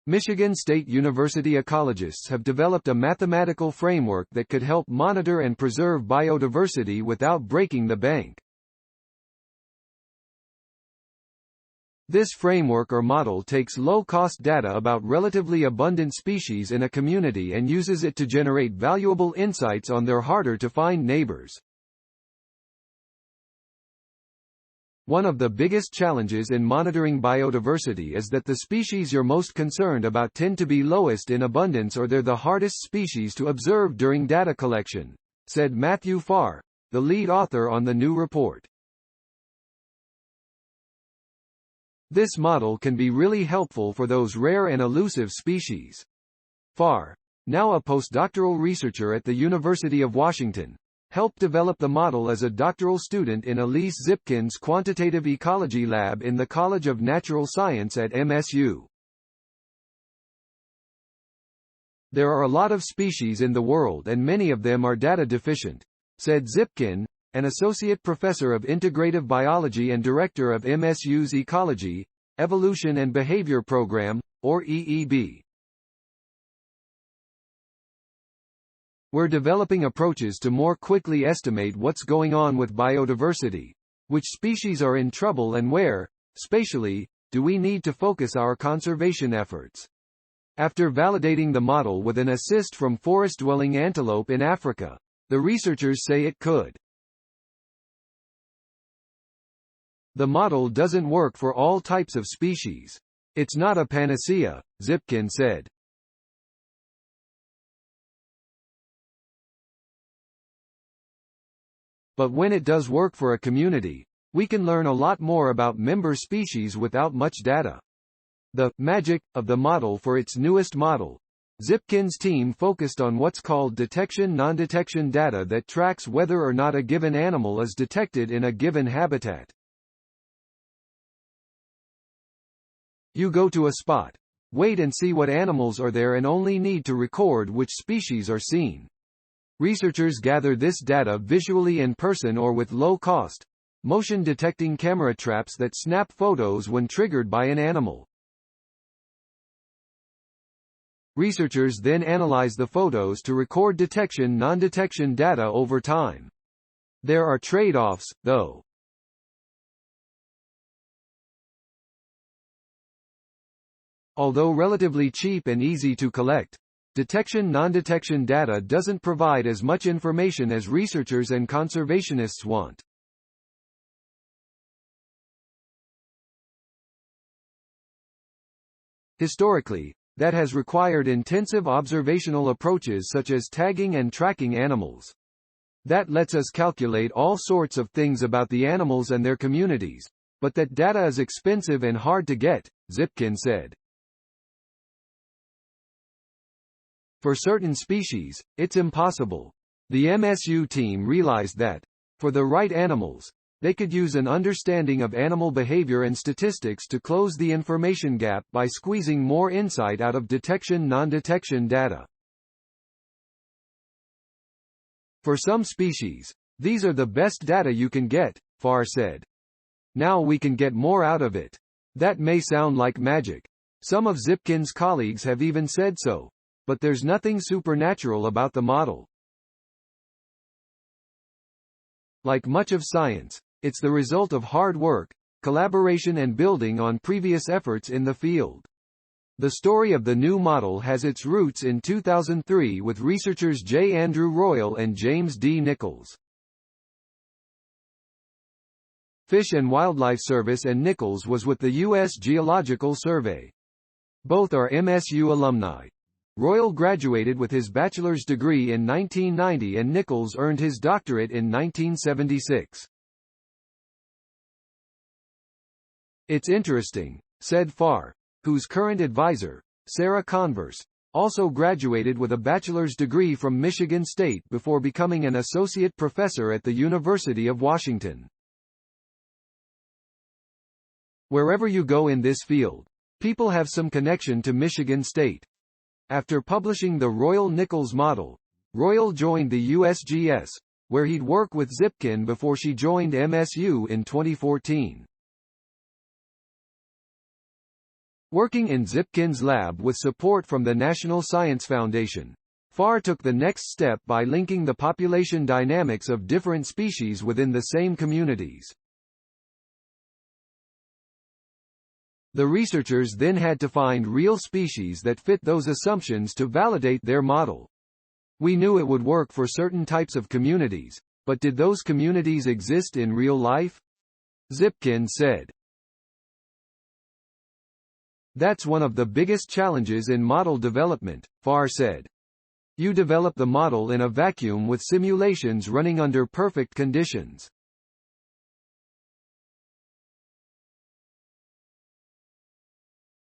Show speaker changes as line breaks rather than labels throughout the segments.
Michigan State University ecologists have developed a mathematical framework that could help monitor and preserve biodiversity without breaking the bank. This framework or model takes low-cost data about relatively abundant species in a community and uses it to generate valuable insights on their harder-to-find neighbors. One of the biggest challenges in monitoring biodiversity is that the species you're most concerned about tend to be lowest in abundance, or they're the hardest species to observe during data collection, said Matthew Farr, the lead author on the new report. This model can be really helpful for those rare and elusive species. Farr, now a postdoctoral researcher at the University of Washington, helped develop the model as a doctoral student in Elise Zipkin's quantitative ecology lab in the College of Natural Science at MSU. There are a lot of species in the world and many of them are data deficient, said Zipkin, an associate professor of integrative biology and director of MSU's Ecology, Evolution and Behavior Program, or EEB. We're developing approaches to more quickly estimate what's going on with biodiversity, which species are in trouble and where, spatially, do we need to focus our conservation efforts. After validating the model with an assist from forest-dwelling antelope in Africa, the researchers say it could. The model doesn't work for all types of species. It's not a panacea, Zipkin said. But when it does work for a community, we can learn a lot more about member species without much data. The magic of the model for its newest model, Zipkin's team focused on what's called detection-non-detection data that tracks whether or not a given animal is detected in a given habitat. You go to a spot, wait and see what animals are there and only need to record which species are seen. Researchers gather this data visually in person or with low-cost, motion-detecting camera traps that snap photos when triggered by an animal. Researchers then analyze the photos to record detection-non-detection data over time. There are trade-offs, though. Although relatively cheap and easy to collect, detection-non-detection data doesn't provide as much information as researchers and conservationists want. Historically, that has required intensive observational approaches such as tagging and tracking animals. That lets us calculate all sorts of things about the animals and their communities, but that data is expensive and hard to get, Zipkin said. For certain species, it's impossible. The MSU team realized that, for the right animals, they could use an understanding of animal behavior and statistics to close the information gap by squeezing more insight out of detection-non-detection data. For some species, these are the best data you can get, Farr said. Now we can get more out of it. That may sound like magic. Some of Zipkin's colleagues have even said so. But there's nothing supernatural about the model. Like much of science, it's the result of hard work, collaboration and building on previous efforts in the field. The story of the new model has its roots in 2003 with researchers J. Andrew Royal and James D. Nichols. Fish and Wildlife Service and Nichols was with the U.S. Geological Survey. Both are MSU alumni. Royal graduated with his bachelor's degree in 1990 and Nichols earned his doctorate in 1976. It's interesting, said Farr, whose current advisor, Sarah Converse, also graduated with a bachelor's degree from Michigan State before becoming an associate professor at the University of Washington. Wherever you go in this field, people have some connection to Michigan State. After publishing the Royal-Nichols model, Royal joined the USGS, where he'd work with Zipkin before she joined MSU in 2014. Working in Zipkin's lab with support from the National Science Foundation, Farr took the next step by linking the population dynamics of different species within the same communities. The researchers then had to find real species that fit those assumptions to validate their model. We knew it would work for certain types of communities, but did those communities exist in real life? Zipkin said. That's one of the biggest challenges in model development, Farr said. You develop the model in a vacuum with simulations running under perfect conditions.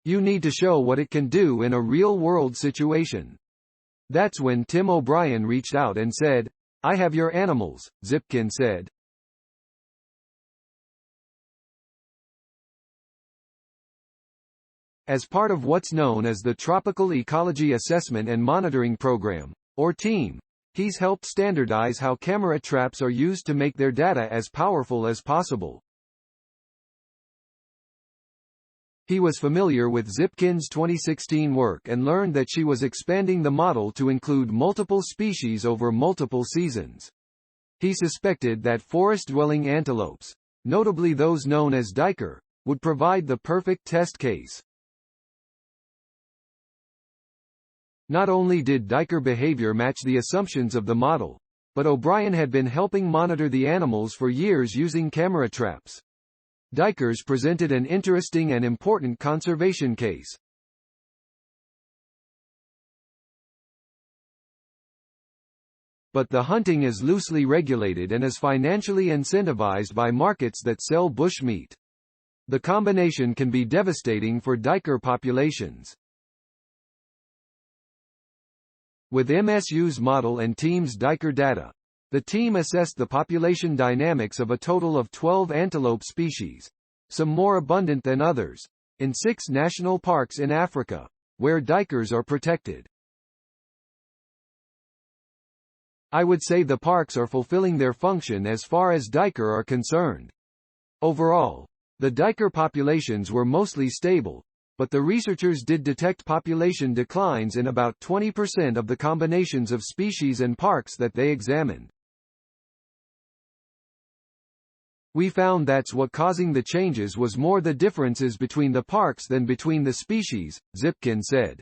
You need to show what it can do in a real-world situation. That's when Tim O'Brien reached out and said, "I have your animals," Zipkin said. As part of what's known as the Tropical Ecology Assessment and Monitoring Program, or TEAM, he's helped standardize how camera traps are used to make their data as powerful as possible. He was familiar with Zipkin's 2016 work and learned that she was expanding the model to include multiple species over multiple seasons. He suspected that forest-dwelling antelopes, notably those known as duiker, would provide the perfect test case. Not only did duiker behavior match the assumptions of the model, but O'Brien had been helping monitor the animals for years using camera traps. Duikers presented an interesting and important conservation case. But the hunting is loosely regulated and is financially incentivized by markets that sell bush meat. The combination can be devastating for duiker populations. With MSU's model and TEAM's duiker data, the team assessed the population dynamics of a total of 12 antelope species, some more abundant than others, in 6 national parks in Africa, where duikers are protected. I would say the parks are fulfilling their function as far as duiker are concerned. Overall, the duiker populations were mostly stable, but the researchers did detect population declines in about 20% of the combinations of species and parks that they examined. We found that's what causing the changes was more the differences between the parks than between the species, Zipkin said.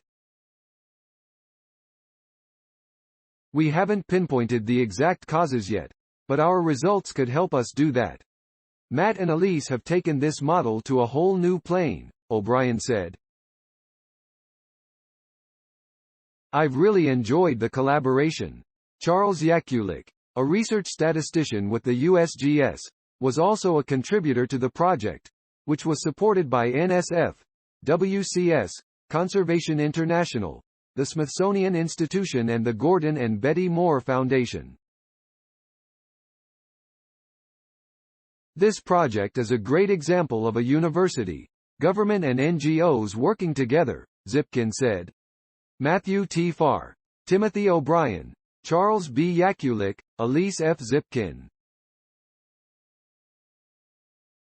We haven't pinpointed the exact causes yet, but our results could help us do that. Matt and Elise have taken this model to a whole new plane, O'Brien said. I've really enjoyed the collaboration. Charles Yakulik, a research statistician with the USGS, was also a contributor to the project, which was supported by NSF, WCS, Conservation International, the Smithsonian Institution and the Gordon and Betty Moore Foundation. This project is a great example of a university, government and NGOs working together, Zipkin said. Matthew T. Farr, Timothy O'Brien, Charles B. Yakulik, Elise F. Zipkin.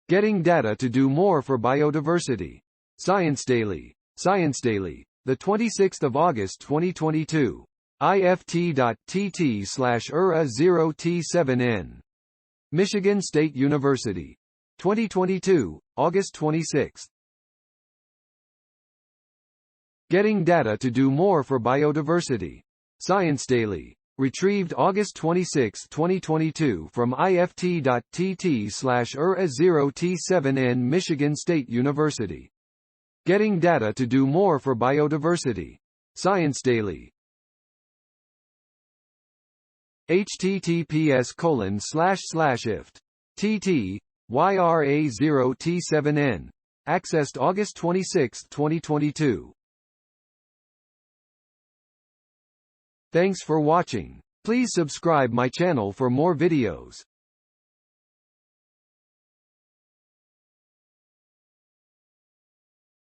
Getting data to do more for biodiversity. Science Daily, the 26th of August 2022. ift.tt/ERA0T7N. Michigan State University. 2022, August 26. Getting data to do more for biodiversity. Science Daily. Retrieved August 26, 2022 from ift.tt/ERA0T7N Michigan State University. Getting data to do more for biodiversity. Science Daily. https://ift.tt/YRA0T7N. Accessed August 26, 2022. Thanks for watching. Please subscribe my channel for more videos.